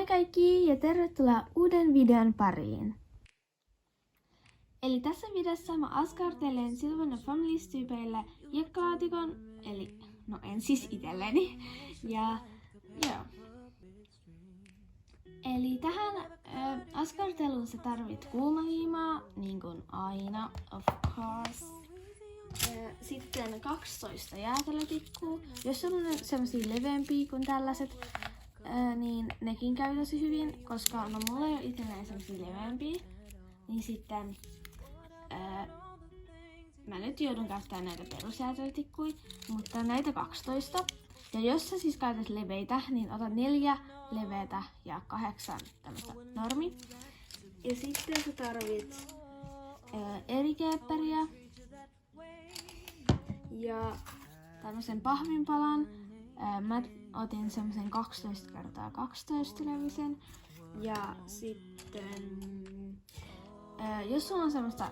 Moi kaikki ja tervetuloa uuden videon pariin. Eli tässä videossa mä askartelen Silvan Families-tyypeille hiekkalaatikon, eli no en siis itselleni. Ja joo. Eli tähän askarteluun sä tarvit kuumaliimaa, niin kuin aina, of course. Sitten 12 jäätelötikkua. Jos on semmosia leveämpiä kuin tällaiset, niin nekin käy tosi hyvin, koska no mulla ei ole itselleen semmosia leveämpiä. Niin sitten mä nyt joudun käyttämään näitä perusjäätelötikkuja, mutta näitä 12. Ja jos sä siis käytät leveitä, niin ota 4 leveätä ja 8 tämmöstä normi. Ja sitten sä tarvit erikeepperiä ja tämmösen pahvinpalan. Mä otin semmosen 12x12 levyisen. Ja sitten jos sulla on semmoista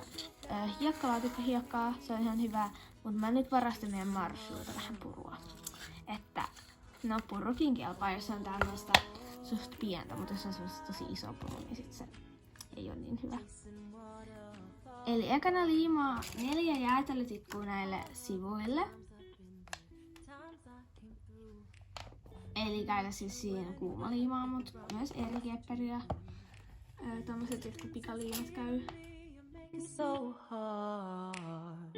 hiekkalaatikkohiekkaa, se on ihan hyvä, mutta mä nyt varastin meidän Marshallilta vähän purua. Että no purukin kelpaa, jos on tämmöistä suht pientä, mutta jos on semmoista tosi iso puru, niin sit se ei ole niin hyvä. Eli ekana liimaa 4 jäätelötikkua näille sivuille. Eli käytä siis siinä kuumaliimaa, mutta myös erikeepperiä. Tommoset, jotka pikaliimat käy. So hard.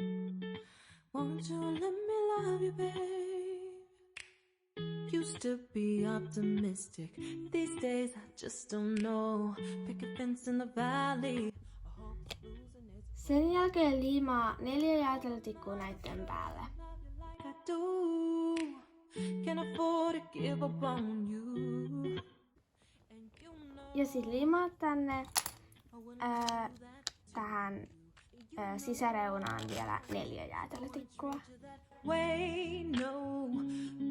Won't you let me love you, babe? Used to be optimistic. These days I just don't know. Pick a fence in the valley. Sen jälkeen liimaa 4 jäätelötikkua näitten päälle. I do. Can't afford to give up on you. Ja sit liimaa tänne tähän sisäreunaan vielä 4 jäätelötikkua. Wait, no,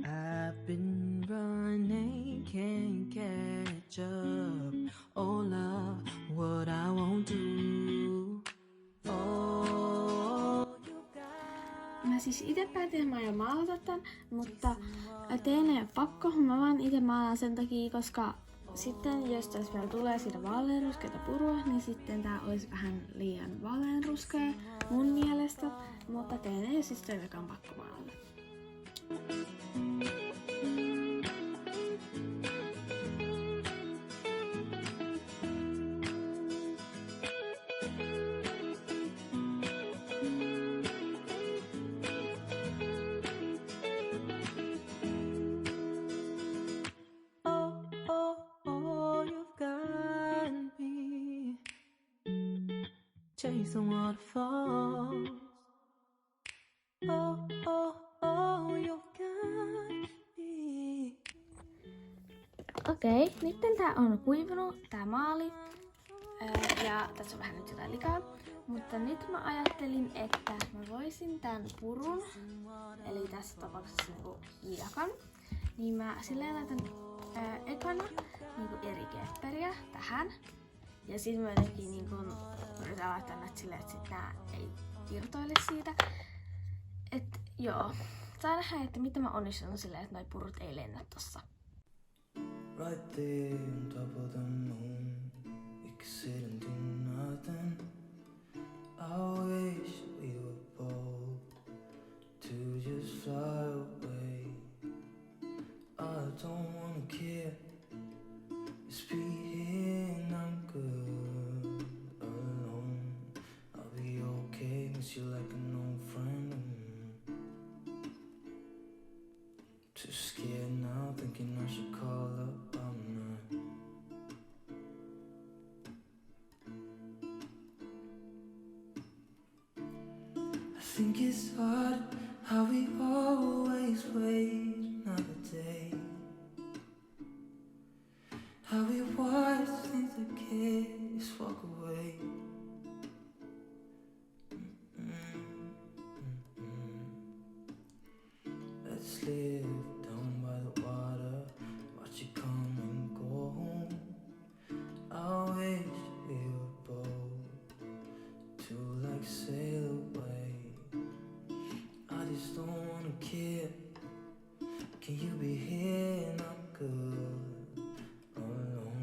I've been running, can't catch up. Oh love, what I won't do. Oh, you got. Mä siis ite päätin, että mä aion maalata tän, mutta teen ei ole pakko. Mä vaan ite maalaan sen takia, koska sitten jos tässä vielä tulee siitä vaaleanruskeata purua, niin sitten tää olisi vähän liian vaaleanruskea mun mielestä. Mutta teen ei siis todellakaan pakko maalata. Chase the waterfalls. Oh, oh, oh, you've got me. Okei, nyt tää on kuivunut, tää maali. Ja tässä on vähän nyt jotain likaa. Mutta nyt mä ajattelin, että mä voisin tän purun, eli tässä tapauksessa niinku hiekan, niin mä silleen laitan ekana niinku erikeepperiä tähän. Ja sit mä jotenkin niinku yritän laittaa näitä silleen, että sit nää ei irtoile siitä. Et joo, saa nähdä, että miten mä onnistun silleen, että noi purut ei lennä tossa. Right there on top of the moon, we could sit and do nothing. I wish we were bold to just fly away. I don't wanna care, just be here and I'm good alone. I'll be okay, miss you like an old friend. Too scared now, thinking I should call up. I'm not. I think it's hard how we always wait another day. How we watch things that kids walk away. Let's live down by the water, watch it come and go home. I wish we were bold to like sail away. I just don't wanna care. Can you be here and I'm good alone?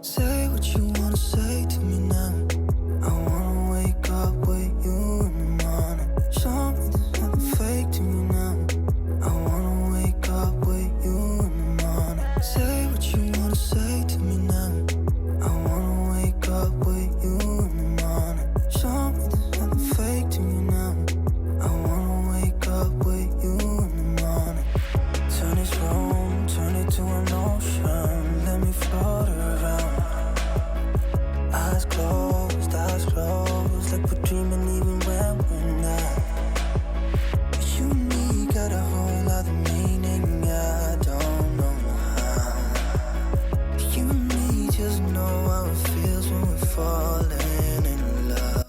Say what you wanna say to me now. I wanna wake up with you in the morning. Show me there's nothing fake to me now. I wanna wake up with you in the morning. Say what you wanna say to me now. I wanna wake up with you in the morning. Show me there's nothing fake to me now. I wanna wake up with you in the morning. Turn this room, turn it to an ocean. Let me float around. Eyes closed, like we're dreaming even when we're not. You and me got a whole other meaning, I don't know how. You and me just know how it feels when we're falling in love.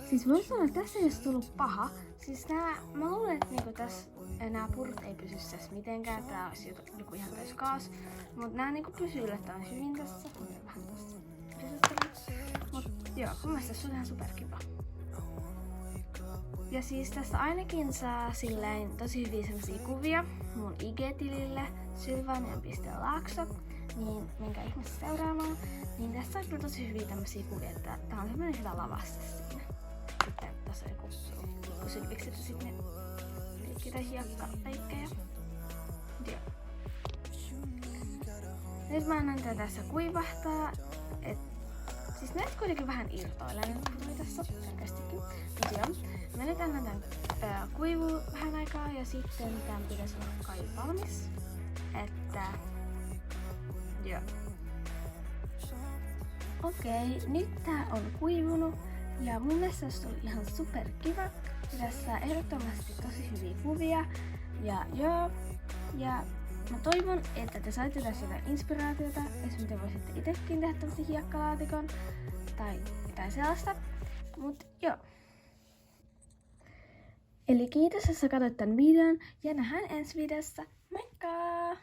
Siis voin sanoa, että tässä ei olisi tullut paha. Siis mä luulen, että niinku tässä nämä purut ei pysy tässä mitenkään. Tää olisi joku ihan täys kaas. Mut nää niinku pysyy yllättävän hyvin tässä. Vähän tossa pysyttelyt. Mut joo, mun mielestä se on ihan superkiva. Ja siis tästä ainakin saa silleen tosi hyviä semmosia kuvia mun IG-tilille sylvanen.laakso. Niin menkää ihmeessä seuraamaan. Niin tässä on kyllä tosi hyviä tämmösiä kuvia, että tää on semmonen hyvä lavaste siinä. Sitten tässä on joku pikkusylvikset ja sitten ne liikkeitä hiekkaleikkejä. Joo. Nyt mä annan tää tässä kuivahtaa. Siis näet kuitenkin vähän irtoilla nyt tässä selkeästikin. Mut joo. Mä nyt annan tän kuivuu vähän aikaa ja sitten tän pitäisi olla kai valmis. Että joo. Okei, nyt tää on kuivunut ja mun mielestä se oli ihan super kiva. Tässä on ehdottomasti tosi hyviä kuvia ja joo. Ja mä toivon, että te saitte tässä jotain inspiraatiota, jos te voisitte itekin tehdä tämmösen hiekkalaatikon tai jotain sellaista. Mut joo. Eli kiitos, jos sä katsoit tän videon ja nähdään ensi videossa. Moikka!